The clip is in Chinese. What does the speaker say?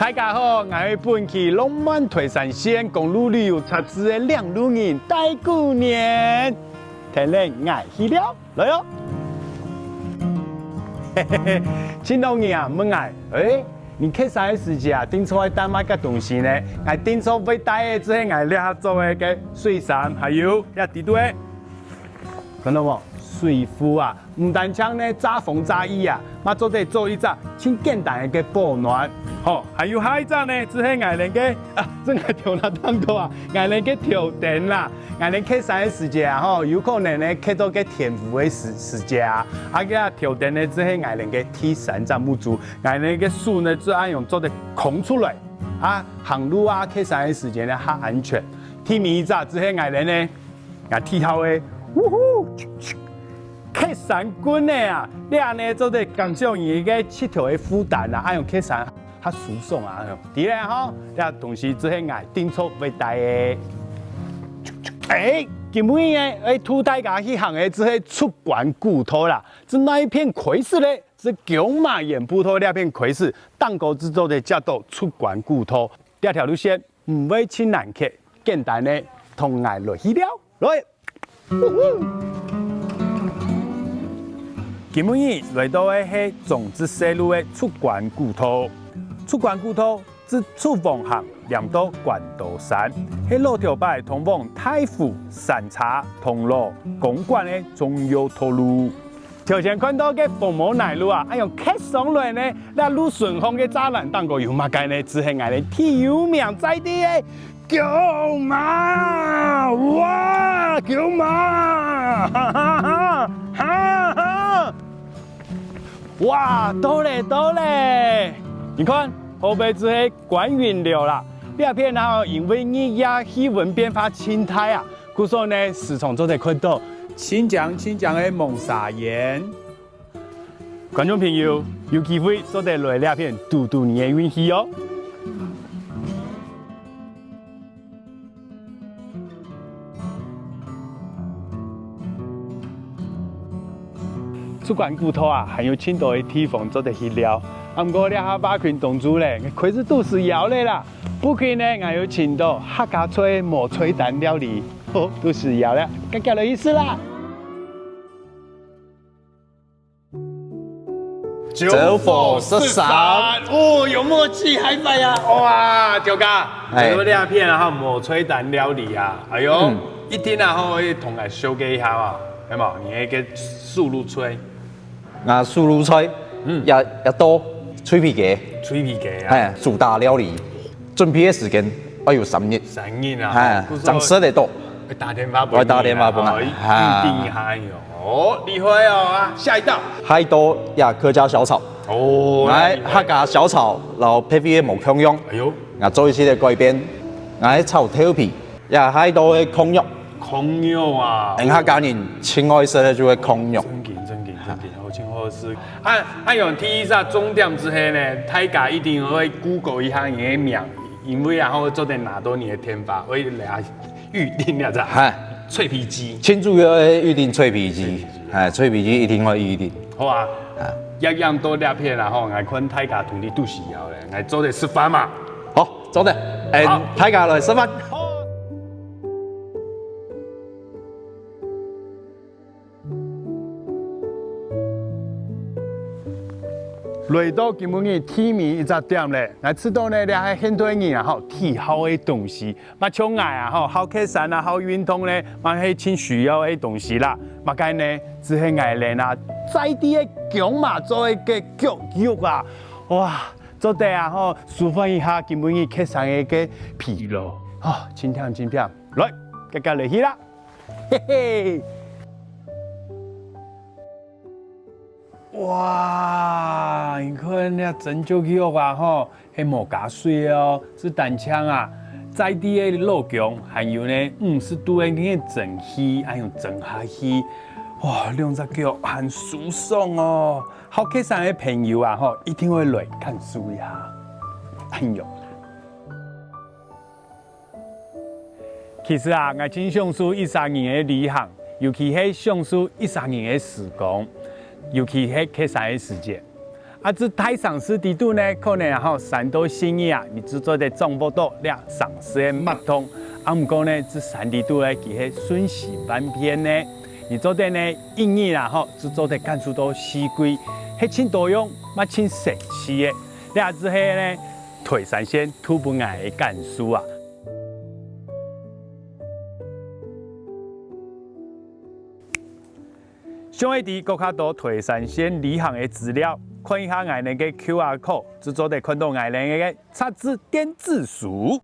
大家好，我是本期浪漫推山线公路旅游杂志的两路人戴姑娘，天冷爱去了，来哟！嘿嘿嘿，青龙人啊，问爱，你去啥个时间啊？订错带买个东西呢？我订错被带的，只系我俩做的个水衫，还有遐地堆，看到无？水壶啊，唔单枪呢，炸风炸衣啊，嘛做得做一只真简单的个保暖。好，还有下一只呢，只系爱人个啊，真系调那当多啊，爱人个调电啦，爱人去啥个时间啊？吼，有可能呢，去到个天府的时间啊，个调电呢，只系爱人个第三只木珠，爱人个树呢，只按用做得空出来啊，行路啊，去啥个时间呢，较安全。第二只只系爱人呢，啊，剃头的，呜呼！客山棍的啊，你安尼做得感受伊个七条的负担啊，按用客山较舒爽啊，对咧吼，遐东西只系爱订错未带的。今日呢，土大家去行的只系出关古土啦，是那一片葵石咧，是九马眼布头那片葵石，蛋糕制作的叫做出关古土。这条路线唔会亲难客，简单的同爱落去了，来。今日来到的是种子西路的出关古土，出关古土自出凤巷连到关渡山，是老条摆通往太湖、三叉、铜锣、公馆的重要道路。头前看到嘅凤毛南路啊，用客上来呢，那路顺风嘅栅栏当个有乜解呢？只系爱人最有名在地嘅九马，哇，九马，哈哈哈，哈哈。哇，到嘞！你看后背只是关云流啦，这片呢因为日夜气温变化青苔啊，故说呢时常都在看到新疆的蒙沙岩。观众朋友有机会做得来这片度你的运气哦。出关古土啊，还有青岛的地方做得去了。不过咧下把群同族咧，可是都是要的啦。不亏呢，还有青岛客家菜磨炊蛋料理，哦，都是要的，更加有意思啦。九佛13哦，有默契，嗨拜呀！哇，条哥，这个两片然后磨炊蛋料理啊，哎呦，一定然后会同来修改一下嘛，有冇？你那个素卤炊。素卤菜，也多脆皮雞，啊，主打料理，準備嘅時間我有3日啊，真捨得多。我打電話俾你，預定一下哦，厲害哦啊！下一道，客家小炒，客家小炒，然後配備嘅無薑蓉，做一些嘅改變，炒豆皮，太多嘅控肉啊，客家人親愛食嘅就係控肉。好吃。用第一隻重點之後呢，大家一定會 Google 一下你的名，因為然後做點拿到你的天法，會來預定了咋？脆皮雞，慶祝要預定脆皮雞，脆皮雞一定會預定。好啊，一樣多兩片然後我看大家同你都是要的，我做點示範嘛。好，做的，大家來示範。來到今日天面一隻點咧，我知道呢，你係很多人啊，吼體好嘅東西，嘛像我啊，吼好客山啊，好運動咧，嘛係真需要嘅東西啦。嘛解呢，只係愛人啊，在地嘅姜嘛做嘅個腳肉啊，哇，做得啊，吼舒緩一下今日客山嘅個疲勞，真香，來，大家嚟去啦，嘿嘿。哇！你看那真足肉啊，吼，係冇加水哦，是單槍啊，在地嘅老薑，還有呢50度嘅嗰個蒸氣，還有蒸下去，哇，兩隻腳很舒爽哦。好客山嘅朋友啊，吼，一定會來看書一下，很用。其實啊，我真享受13年嘅旅行，尤其係享受13年嘅時光。尤其係客山嘅時節，啊，这太上市地度呢，可能哈山多新意啊，你制作的总不多了上市的脉通。啊，唔过呢，这山地度呢，其实瞬息万变呢。你做的呢，英语啦吼，制作的感受到西归，迄真多样，嘛真神奇的。你啊，只系呢，退山线土不挨的感受啊。想要伫国卡多退山线旅行的资料，看一下我哋嘅 QR code，制作的看到我哋嘅插字电子书。